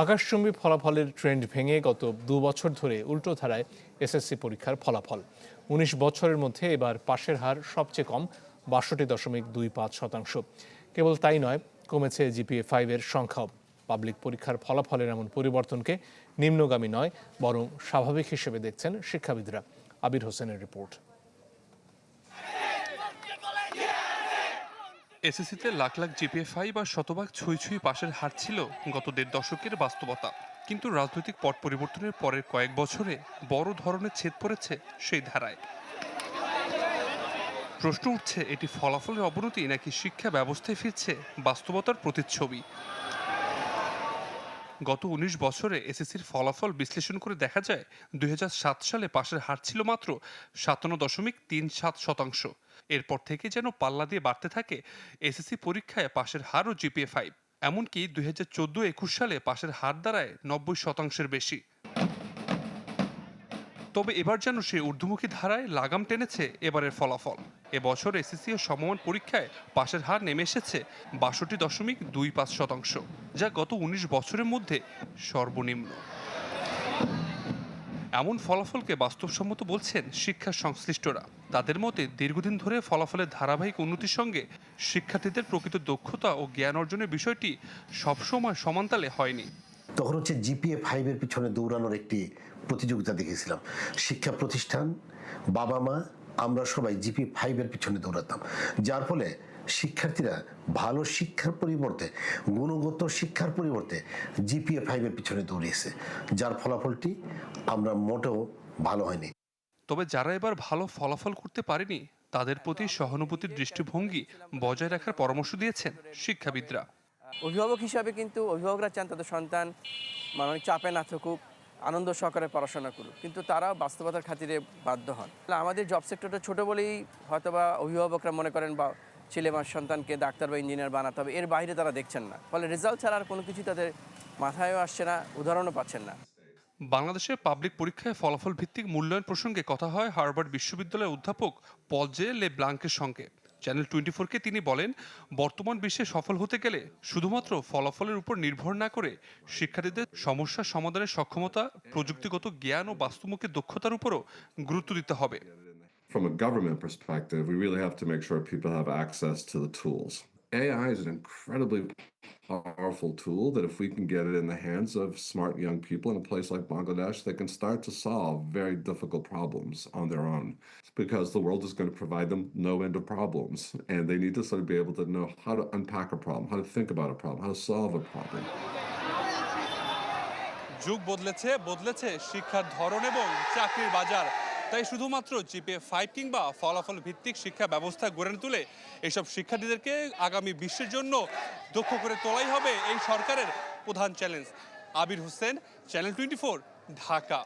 আকাশচুম্বী ফলাফলের ট্রেন্ড ভেঙে গত 2 বছর ধরে উল্টো ধারায় এসএসসি পরীক্ষার ফলাফল। ১৯ বছরের মধ্যে এবার পাশের হার সবচেয়ে কম ৬২.25%। কেবল তাই নয়, কমেছে জিপিএ-5 এর সংখ্যাও। পাবলিক পরীক্ষার ফলাফলের এমন পরিবর্তনকে নিম্নগামী নয়, বরং স্বাভাবিক হিসেবে দেখছেন শিক্ষাবিদরা। আবির হোসেনের রিপোর্ট। এসএসসিতে লাখ লাখ জিপিএ-5 আর শতভাগ ছুঁই ছুঁই পাশের হার ছিল গত ১.৫ দশকের বাস্তবতা। কিন্তু রাজনৈতিক পট পরিবর্তনের পরের কয়েক বছরে বড় ধরনের ছেদ পড়েছে সেই ধারায়। প্রশ্ন উঠছে, এটি ফলাফলের অবনতি নাকি শিক্ষা ব্যবস্থায় ফিরছে বাস্তবতার প্রতিচ্ছবি। গত ১৯ বছরে এসএসসির ফলাফল বিশ্লেষণ করে দেখা যায় ২০০৭ সালে পাশের হার ছিল মাত্র ৫৭.৩৭%। এরপর থেকে যেন পাল্লা দিয়ে বাড়তে থাকে এসএসসি পরীক্ষায় পাশের হার ও জিপিএ-5। এমনকি ২০১৪-২১ সালে পাশের হার দাঁড়ায় ৯০%-এর বেশি। তবে এবার যেন সেই ঊর্ধ্বমুখী ধারায় লাগাম টেনেছে এবারের ফলাফল। এবছর এসএসসি ও সমমান পরীক্ষায় পাশের হার নেমে এসেছে ৬২.২৫%, যা গত ১৯ বছরের মধ্যে সর্বনিম্ন। এমন ফলাফলকে বাস্তবসম্মত বলছেন শিক্ষা সংশ্লিষ্টরা। তাদের মতে দীর্ঘদিন ধরে ফলাফলের ধারাবাহিক উন্নতির সঙ্গে শিক্ষার্থীদের প্রকৃত দক্ষতা ও জ্ঞান অর্জনের বিষয়টি সবসময় সমানতালে হয়নি। তখন হচ্ছে জিপিএ-5 এর পিছনে দৌড়ানোর একটি প্রতিযোগিতা দেখেছিলাম। শিক্ষা প্রতিষ্ঠান, বাবা মা, আমরা সবাই জিপিএ-5 এর পিছনে দৌড়াতাম, যার ফলে শিক্ষার্থীরা ভালো শিক্ষার পরিবর্তে, গুণগত শিক্ষার পরিবর্তে জিপিএ-5 এর পিছনে দৌড়িয়েছে, যার ফলাফলটি আমরা মোটেও ভালো হয়নি। তবে যারা এবার ভালো ফলাফল করতে পারেনি তাদের প্রতি সহানুভূতির দৃষ্টিভঙ্গি বজায় রাখার পরামর্শ দিয়েছেন শিক্ষাবিদরা। অভিভাবক হিসাবে কিন্তু অভিভাবকরা চান তাদের সন্তান মানসিক চাপে না থাকুক, আনন্দ সহকারে পড়াশোনা করুক, কিন্তু তারাও বাস্তবতার খাতিরে বাধ্য হন। আমাদের জব সেক্টরটা ছোট বলেই হয়তোবা অভিভাবকরা মনে করেন বা ছেলে বা সন্তানকে ডাক্তার বা ইঞ্জিনিয়ার বানাতে হবে, এর বাইরে তারা দেখছেন না। ফলে রেজাল্ট ছাড়া আর কোনো কিছু তাদের মাথায়ও আসছে না, উদাহরণও পাচ্ছেন না। বাংলাদেশের পাবলিক পরীক্ষায় ফলাফল ভিত্তিক মূল্যায়ন প্রসঙ্গে কথা হয় হার্ভার্ড বিশ্ববিদ্যালয়ের অধ্যাপক পল জে লে ব্লাঙ্কের সঙ্গে। চ্যানেল 24-কে তিনি বলেন, বর্তমান বিশ্বে সফল হতে গেলে শুধুমাত্র ফলাফলের উপর নির্ভর না করে শিক্ষার্থীদের সমস্যা সমাধানের সক্ষমতা, প্রযুক্তিগত জ্ঞান ও বাস্তবমুখী দক্ষতার উপরও গুরুত্ব দিতে হবে। From a government perspective, we really have to make sure people have access to the tools. AI is an incredibly powerful tool that if we can get it in the hands of smart young people in a place like Bangladesh, they can start to solve very difficult problems on their own, because the world is going to provide them no end of problems, and they need to sort of be able to know how to unpack a problem, how to think about a problem, how to solve a problem. যুগ বদলেছে শিক্ষার ধরন এবং চাকরির বাজার। তাই শুধুমাত্র জিপিএ-5 কিংবা ফলাফল ভিত্তিক শিক্ষা ব্যবস্থা গড়ে তুলে এসব শিক্ষার্থীদেরকে আগামী বিশ্বের জন্য দক্ষ করে তোলাই হবে এই সরকারের প্রধান চ্যালেঞ্জ। আবির হোসেন, চ্যানেল 24, ঢাকা।